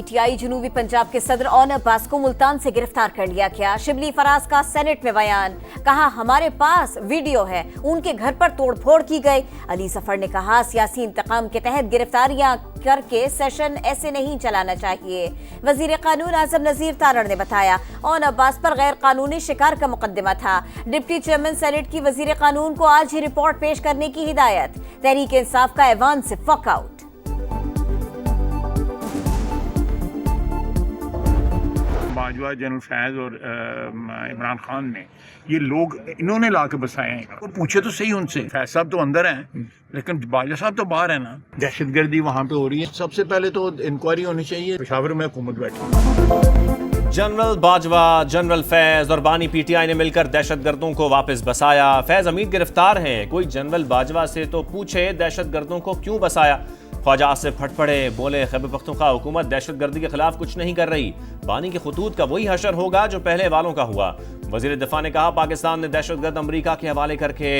PTI जनूबी पंजाब के सदर ओन अब्बास को मुल्तान से गिरफ्तार कर लिया गया। शिबली फराज का सेनेट में बयान, कहा हमारे पास वीडियो है, उनके घर पर तोड़फोड़ की गई। अली सफर ने कहा सियासी इंतकाम के तहत गिरफ्तारियां करके सेशन ऐसे नहीं चलाना चाहिए। वजीर कानून आजम नजीर तारड़ ने बताया ओन अब्बास पर गैर कानूनी शिकार का मुकदमा था। डिप्टी चेयरमैन सेनेट की वजीर कानून को आज ही रिपोर्ट पेश करने की हिदायत। तहरीक इंसाफ का ऐवान से वॉकआउट। बाजवा, जनरल फैज और इमरान खान ने ये लोग इन्होंने ला के बसाए हैं। और पूछे तो सही उनसे, फैज साहब तो अंदर हैं लेकिन बाजवा साहब तो बाहर है ना। दहशतगर्दी वहाँ पे हो रही है, सबसे पहले तो इंक्वायरी होनी चाहिए। पेशावर में हुकूमत बैठी। जनरल बाजवा, जनरल फैज और बानी पीटीआई ने मिलकर दहशतगर्दों को वापस बसाया। फैज अमीर गिरफ्तार हैं, कोई जनरल बाजवा से तो पूछे दहशतगर्दों को क्यों बसाया। ख्वाजा आसिफ फट पड़े, बोले खैबर पख्तूनख्वा हुकूमत दहशतगर्दी के खिलाफ कुछ नहीं कर रही। बानी के खतूत का वही हशर होगा जो पहले वालों का हुआ। वजीर दिफा ने कहा पाकिस्तान ने दहशतगर्द अमरीका के हवाले करके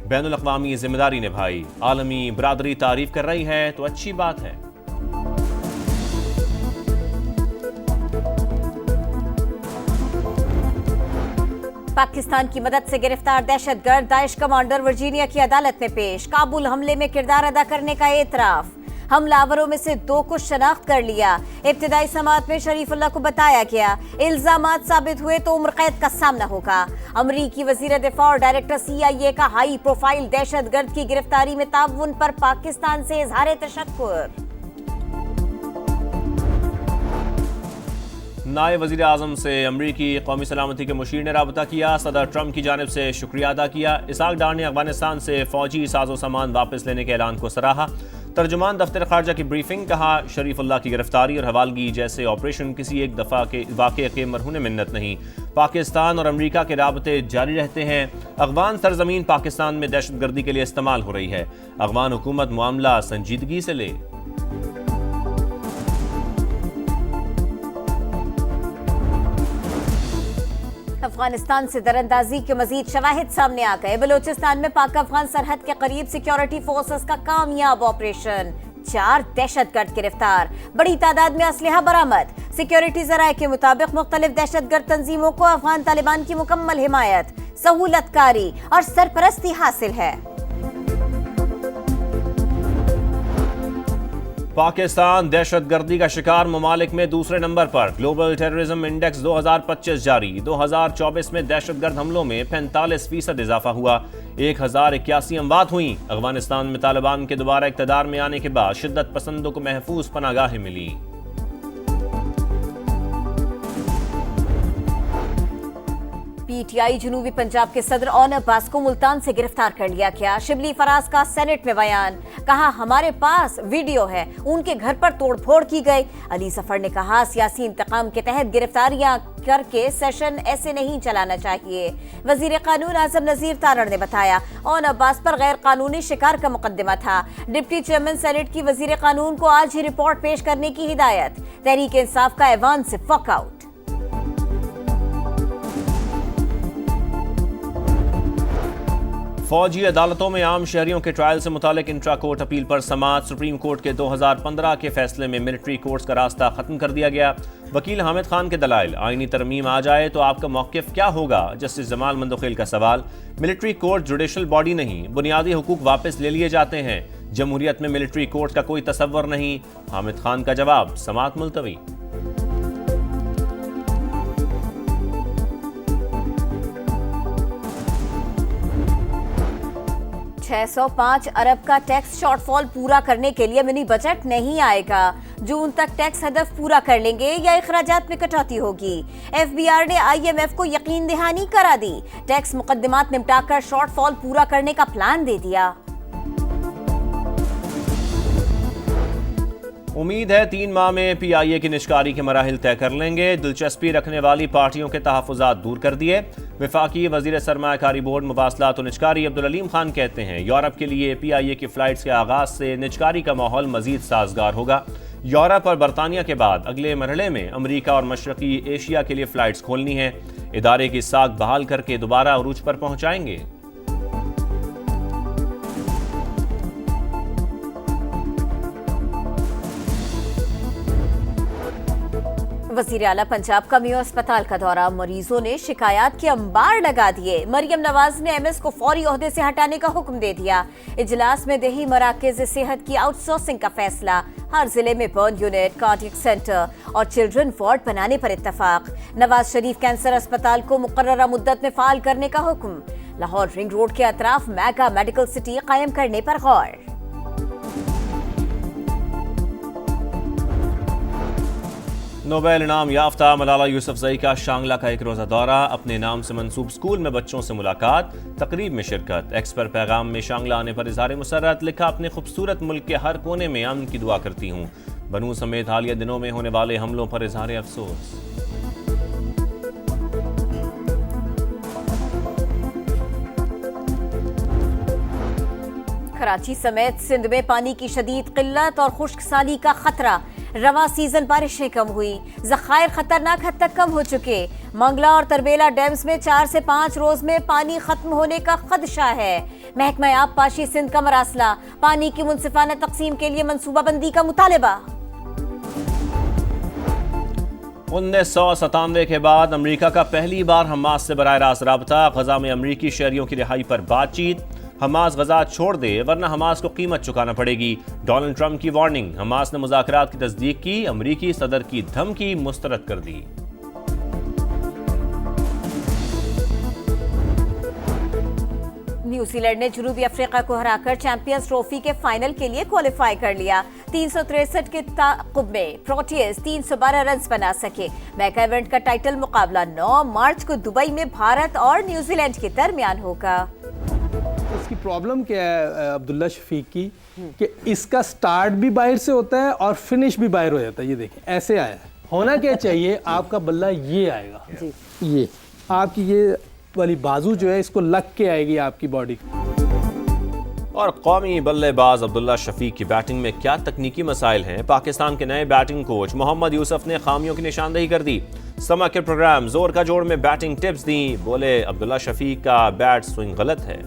बैनुल अक़वामी जिम्मेदारी निभाई। आलमी बरादरी तारीफ कर रही है तो अच्छी बात है। पाकिस्तान की मदद से गिरफ्तार दहशतगर्द दाइश कमांडर वर्जीनिया की अदालत में पेश। काबुल हमले में किरदार अदा करने का एतराफ। हमलावरों में से 2 को शनाख्त कर लिया। इब्तिदाई समात में शरीफुल्लाह को बताया गया, इल्जामात साबित हुए तो उम्र कैद का सामना होगा। अमरीकी वजीर दिफा और डायरेक्टर CIA का हाई प्रोफाइल दहशतगर्द की गिरफ्तारी में ताउन पर पाकिस्तान से इजहार तशक्कुर। नायब वज़ीर आज़म से अमरीकी कौमी सलामती के मुशीर ने राबता किया। सदर ट्रंप की जानिब से शुक्रिया अदा किया। इसाक डार ने अफगानिस्तान से फौजी साजो सामान वापस लेने के ऐलान को सराहा। तर्जुमान दफ्तर खारजा की ब्रीफिंग, कहा शरीफुल्लाह की गिरफ्तारी और हवालगी जैसे ऑपरेशन किसी एक दफ़ा के वाक़े के मरहून मिन्नत नहीं। पाकिस्तान और अमरीका के राबते जारी रहते हैं। अफगान सरजमीन पाकिस्तान में दहशतगर्दी के लिए इस्तेमाल हो रही है। अफगान हुकूमत मामला संजीदगी से ले। अफगानिस्तान से दरअंदाजी के मजीद शवाहिद सामने आ गए। बलोचिस्तान में पाक अफगान सरहद के करीब सिक्योरिटी फोर्सेस का कामयाब ऑपरेशन। 4 दहशतगर्द गिरफ्तार, बड़ी तादाद में असलहा बरामद। सिक्योरिटी जराये के मुताबिक मुख्तलिफ दहशतगर्द तंजीमों को अफगान तालिबान की मुकम्मल हिमायत, सहूलतकारी और सरपरस्ती हासिल है। पाकिस्तान दहशतगर्दी का शिकार ममालिक में दूसरे नंबर पर। ग्लोबल टेररिज्म इंडेक्स 2025 जारी। 2024 में दहशतगर्द हमलों में 45% इजाफा हुआ। 1081 अमवात हुई। अफगानिस्तान में तालिबान के दोबारा इक़्तिदार में आने के बाद शिद्दत पसंदों को महफूज पनागाहें मिली। पीटीआई जनूबी पंजाब के सदर ओन अब्बास को मुल्तान से गिरफ्तार कर लिया गया। शिबली फराज का सेनेट में बयान, कहा हमारे पास वीडियो है, उनके घर पर तोड़फोड़ की गई। अली सफर ने कहा सियासी इंतकाम के तहत गिरफ्तारियां करके सेशन ऐसे नहीं चलाना चाहिए। वजीर कानून आजम नजीर तारड़ ने बताया ओन अब्बास पर गैर कानूनी शिकार का मुकदमा था। डिप्टी चेयरमैन सेनेट की वजीर कानून को आज ही रिपोर्ट पेश करने की हिदायत। तहरीक इंसाफ का ऐवान से वॉकआउट। फौजी अदालतों में आम शहरियों के ट्रायल से मुतालिक इंट्रा कोर्ट अपील पर समाअत। सुप्रीम कोर्ट के 2015 के फैसले में मिलिट्री कोर्ट्स का रास्ता खत्म कर दिया गया। वकील हामिद खान के दलाइल, आईनी तरमीम आ जाए तो आपका मौक़िफ़ क्या होगा। जस्टिस जमाल मंदोखेल का सवाल, मिलिट्री कोर्ट जुडिशल बॉडी नहीं, बुनियादी हुकूक वापस ले लिए जाते हैं। जमहूरियत में मिलिट्री कोर्ट का कोई तसव्वुर नहीं। हामिद खान का जवाब, समाअत मुलतवी। 605 अरब का टैक्स शॉर्टफॉल पूरा करने के लिए मिनी बजट नहीं आएगा। जून तक टैक्स हदफ पूरा कर लेंगे या इखराजात में कटौती होगी। FBR ने IMF को यकीन दहानी करा दी। टैक्स मुकदमात निपटाकर शॉर्टफॉल पूरा करने का प्लान दे दिया। उम्मीद है 3 माह में PIA की निष्कारी के मराहिल तय कर लेंगे। दिलचस्पी रखने वाली पार्टियों के तहफ़्फ़ुज़ात दूर कर दिए। वफाकी वज़ीर सरमायाकारी बोर्ड मुवासलात और निजकारी अब्दुल अलीम खान कहते हैं यूरोप के लिए PIA की फ़्लाइट्स के आगाज़ से निजकारी का माहौल मज़ीद साजगार होगा। यूरोप और बरतानिया के बाद अगले मरहले में अमरीका और मशरक़ी एशिया के लिए फ़्लाइट्स खोलनी है। इदारे की साख बहाल करके दोबारा अरूज पर पहुँचाएंगे। वजीर आला पंजाब का मेयो अस्पताल का दौरा, मरीजों ने शिकायत के अंबार लगा दिए। मरियम नवाज ने एमएस को फौरी ओहदे से हटाने का हुक्म दे दिया। इजलास में देही मराकज सेहत की आउटसोर्सिंग का फैसला। हर जिले में बर्न यूनिट, कार्डियक सेंटर और चिल्ड्रन वार्ड बनाने पर इत्तफाक। नवाज शरीफ कैंसर अस्पताल को मुकर्ररा मुद्दत में फाल करने का हुक्म। लाहौर रिंग रोड के अतराफ मेगा मेडिकल सिटी कायम करने पर गौर। नोबेल इनाम याफ्ता मलाला यूसुफजई का शांगला का एक रोज़ा दौरा, अपने नाम से मंसूब स्कूल में बच्चों से मुलाकात, तकरीब में शिरकत। एक्स पर पैगाम में शांगला आने पर इज़हार मुसर्रत, लिखा अपने खूबसूरत मुल्क के हर कोने में अमन की दुआ करती हूँ। बनू समेत हालिया दिनों में होने वाले हमलों पर इज़हार अफसोस। कराची समेत सिंध में पानी की शदीद किल्लत और खुश्क साली का खतरा। रवा सीजन बारिशें कम हुई, ज़खायर खतरनाक हद तक कम हो चुके। मंगला और तरबेला डैम्स में 4 से 5 रोज में पानी खत्म होने का खदशा है। महकमा आबपाशी सिंध का मरासला, पानी की मुनसिफाना तकसीम के लिए मनसूबाबंदी का मुतालबा। 1997 के बाद अमरीका का पहली बार हमास से बराह रास्त राबता। गजा में अमरीकी शहरियों की रिहाई पर बातचीत। हमास गजा छोड़ दे वरना हमास को कीमत चुकाना पड़ेगी। डोनाल्ड ट्रंप की वार्निंग। हमास ने मुज़ाकरात की तस्दीक की, अमरीकी सदर की धमकी मुस्तरद कर दी। न्यूजीलैंड ने जनूबी अफ्रीका को हराकर चैंपियंस ट्रॉफी के फाइनल के लिए क्वालिफाई कर लिया। 363 के ताक़ुब में प्रोटियस 312 रन बना सके। मेगा इवेंट का टाइटल मुकाबला 9 मार्च को दुबई में भारत और न्यूजीलैंड के दरमियान होगा। इसकी प्रॉब्लम क्या है अब्दुल्ला शफीक की, कि इसका स्टार्ट भी बाहर से होता है और फिनिश भी बाहर हो जाता है। ये देखें ऐसे आया है। होना क्या चाहिए, आपका बल्ला ये आएगा, ये आपकी ये वाली बाजू जो है इसको लग के आएगी आपकी बॉडी। और कौमी बल्लेबाज अब्दुल्ला शफीक की बैटिंग में क्या तकनीकी मसाइल हैं। पाकिस्तान के नए बैटिंग कोच मोहम्मद यूसुफ ने खामियों की निशानदेही कर दी। समा के प्रोग्राम जोर का जोड़ में बैटिंग टिप्स दी। बोले अब्दुल्ला शफीक का बैट स्विंग गलत है।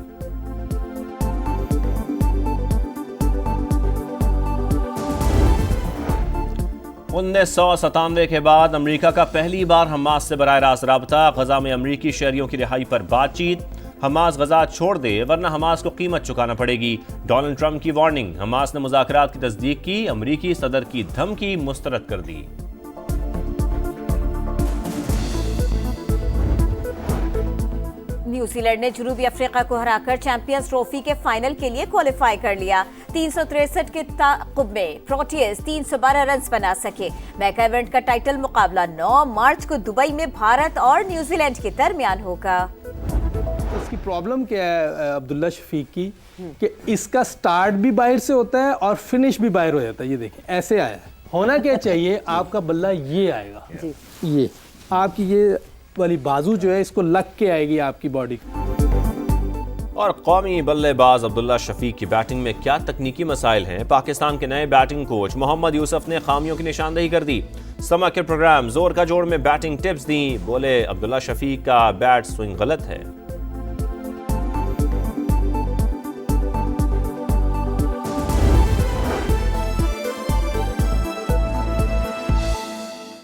1997 के बाद अमरीका का पहली बार हमास से बराह रास्त राबता। गजा में अमरीकी शहरियों की रिहाई पर बातचीत। हमास गजा छोड़ दे वरना हमास को कीमत चुकाना पड़ेगी। डोनाल्ड ट्रंप की वार्निंग। हमास ने मुज़ाकरात की तस्दीक की, अमरीकी सदर की धमकी मुस्तरद कर दी। न्यूजीलैंड ने जनूबी अफ्रीका को हराकर चैंपियंस ट्रॉफी के फाइनल के लिए क्वालिफाई कर लिया। 363 के ताक़ुब में प्रोटियस 312 रन बना सके। मेगा इवेंट का टाइटल मुकाबला 9 मार्च को दुबई में भारत और न्यूजीलैंड के दरमियान होगा। इसकी प्रॉब्लम क्या है अब्दुल्ला शफीक की, कि इसका स्टार्ट भी बाहर से होता है और फिनिश भी बाहर हो जाता है। ये देखें ऐसे आया है। होना क्या चाहिए, आपका बल्ला ये आएगा, ये आपकी ये वाली बाजू जो है इसको लग के आएगी आपकी बॉडी। और कौमी बल्लेबाज अब्दुल्ला शफीक की बैटिंग में क्या तकनीकी मसाइल हैं। पाकिस्तान के नए बैटिंग कोच मोहम्मद यूसुफ ने खामियों की निशानदेही कर दी। समा के प्रोग्राम जोर का जोड़ में बैटिंग टिप्स दी। बोले अब्दुल्ला शफीक का बैट स्विंग गलत है।